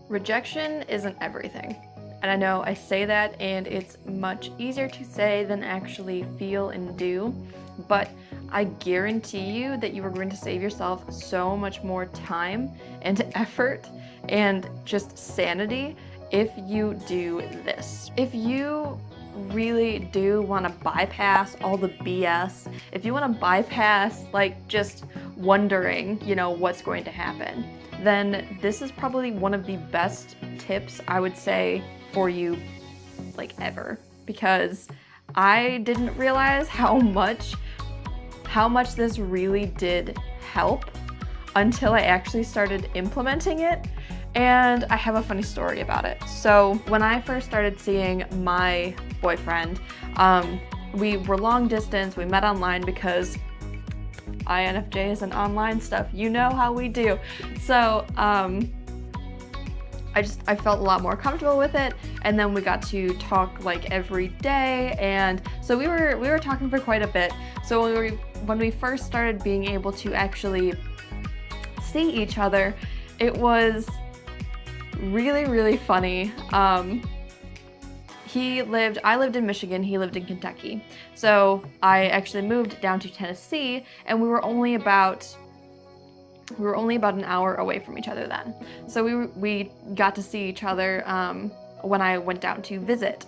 Rejection isn't everything. And I know I say that and it's much easier to say than actually feel and do, but I guarantee you that you are going to save yourself so much more time and effort and just sanity if you do this. If you really do want to bypass all the BS, if you want to bypass like just wondering, what's going to happen, then this is probably one of the best tips I would say for you like ever, because I didn't realize how much this really did help until I actually started implementing it. And I have a funny story about it. So when I first started seeing my boyfriend, we were long distance, we met online because INFJs and online stuff, you know how we do. So I felt a lot more comfortable with it, and then we got to talk like every day, and so we were talking for quite a bit. So when we first started being able to actually see each other, it was really, really funny. I lived in Michigan, he lived in Kentucky. So I actually moved down to Tennessee, and we were only about an hour away from each other then. So we got to see each other when I went down to visit.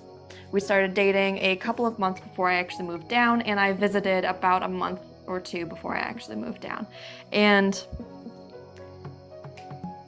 We started dating a couple of months before I actually moved down, and I visited about a month or two before I actually moved down. And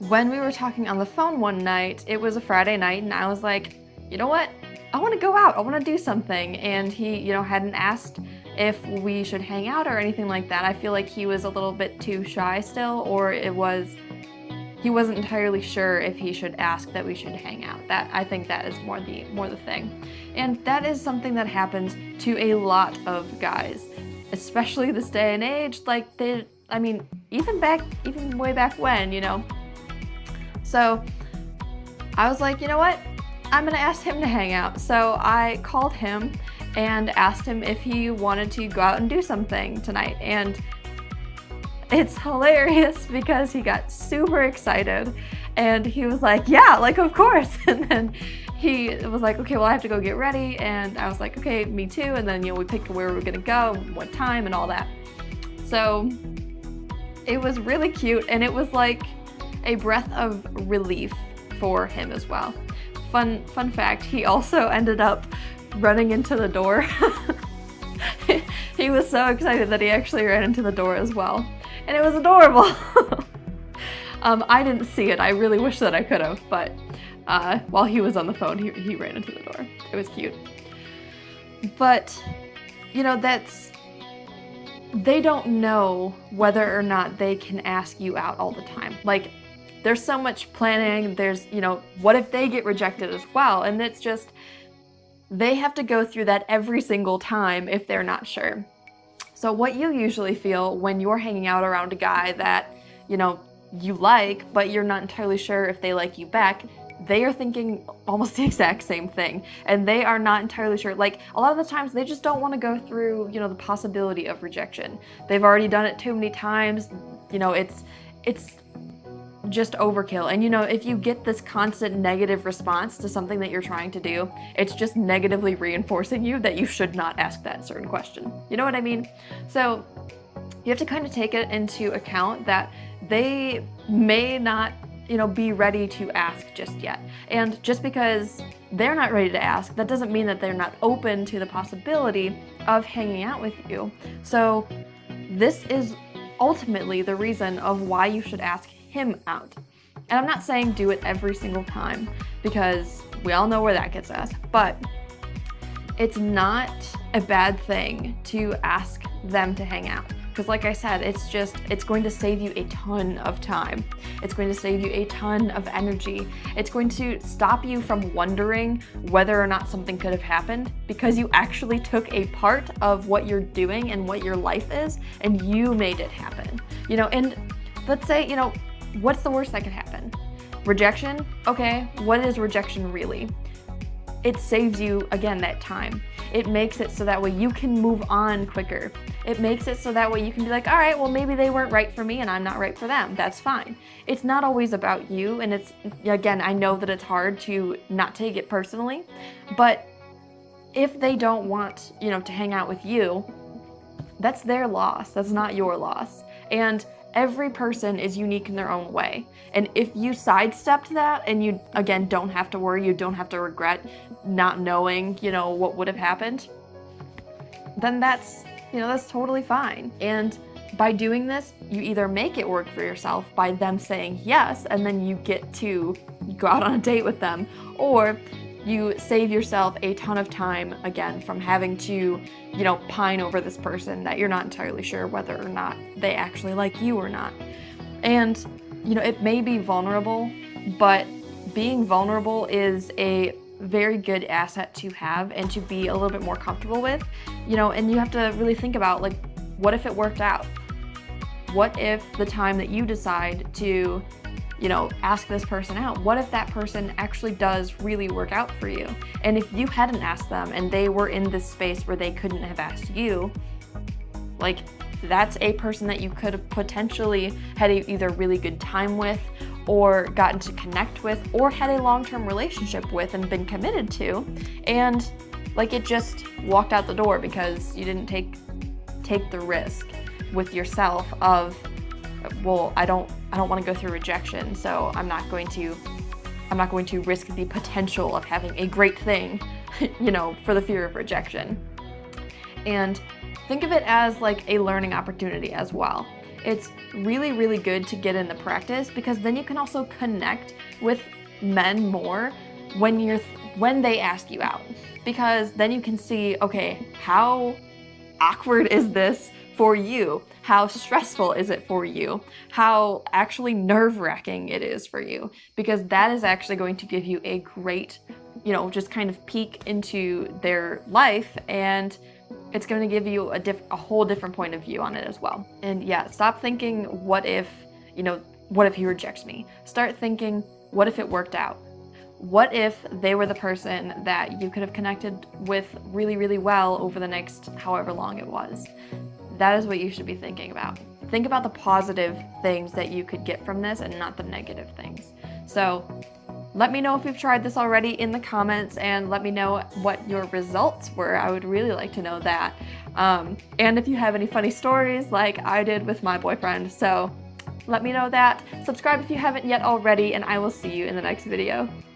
when we were talking on the phone one night, it was a Friday night, and I was like, you know what? I want to go out. I want to do something. And he, hadn't asked if we should hang out or anything like that. I feel like he was a little bit too shy still, or he wasn't entirely sure if he should ask that we should hang out. I think that is more the thing. And that is something that happens to a lot of guys, especially this day and age. Like even way back when, So I was like, you know what? I'm gonna ask him to hang out. So I called him and asked him if he wanted to go out and do something tonight. And it's hilarious because he got super excited and he was like, yeah, like of course. And then he was like, okay, well I have to go get ready. And I was like, okay, me too. And then, we picked where we were gonna go, what time and all that. So it was really cute, and it was like a breath of relief for him as well. Fun fact, he also ended up running into the door. He was so excited that he actually ran into the door as well. And it was adorable. I didn't see it. I really wish that I could have, but while he was on the phone, he ran into the door. It was cute. But, they don't know whether or not they can ask you out all the time. Like, there's so much planning, there's, what if they get rejected as well? And it's just, they have to go through that every single time if they're not sure. So what you usually feel when you're hanging out around a guy that, you like, but you're not entirely sure if they like you back, they are thinking almost the exact same thing. And they are not entirely sure. Like, a lot of the times they just don't want to go through, the possibility of rejection. They've already done it too many times. It's just overkill. And if you get this constant negative response to something that you're trying to do, it's just negatively reinforcing you that you should not ask that certain question. You know what I mean? So you have to kind of take it into account that they may not, be ready to ask just yet. And just because they're not ready to ask, that doesn't mean that they're not open to the possibility of hanging out with you. So this is ultimately the reason of why you should ask him out. And I'm not saying do it every single time, because we all know where that gets us, but it's not a bad thing to ask them to hang out. Because like I said, it's going to save you a ton of time. It's going to save you a ton of energy. It's going to stop you from wondering whether or not something could have happened, because you actually took a part of what you're doing and what your life is, and you made it happen. And let's say, what's the worst that could happen? Rejection? Okay, what is rejection really? it saves you, again, that time. It makes it so that way you can move on quicker. It makes it so that way you can be like, all right, well, maybe they weren't right for me and I'm not right for them. That's fine. It's not always about you. And it's, again, I know that it's hard to not take it personally, but if they don't want, to hang out with you, that's their loss. That's not your loss. And every person is unique in their own way. And if you sidestepped that and you, again, don't have to worry, you don't have to regret not knowing, what would have happened, then that's totally fine. And by doing this, you either make it work for yourself by them saying yes, and then you get to go out on a date with them, or you save yourself a ton of time, again, from having to, pine over this person that you're not entirely sure whether or not they actually like you or not. And, it may be vulnerable, but being vulnerable is a very good asset to have and to be a little bit more comfortable with, and you have to really think about, like, what if it worked out? What if the time that you decide to ask this person out, what if that person actually does really work out for you? And if you hadn't asked them and they were in this space where they couldn't have asked you, like, that's a person that you could have potentially had either really good time with, or gotten to connect with, or had a long-term relationship with and been committed to, and like it just walked out the door because you didn't take the risk with yourself of, well, I don't want to go through rejection, so I'm not going to risk the potential of having a great thing, for the fear of rejection. And think of it as like a learning opportunity as well. It's really, really good to get in the practice, because then you can also connect with men more when they ask you out, because then you can see, okay, how awkward is this for you? How stressful is it for you? How actually nerve-wracking it is for you? Because that is actually going to give you a great, just kind of peek into their life, and it's going to give you a whole different point of view on it as well. And yeah, stop thinking, what if he rejects me? Start thinking, what if it worked out? What if they were the person that you could have connected with really, really well over the next however long it was? That is what you should be thinking about. Think about the positive things that you could get from this and not the negative things. So let me know if you've tried this already in the comments, and let me know what your results were. I would really like to know that. And if you have any funny stories like I did with my boyfriend. So let me know that. Subscribe if you haven't yet already, and I will see you in the next video.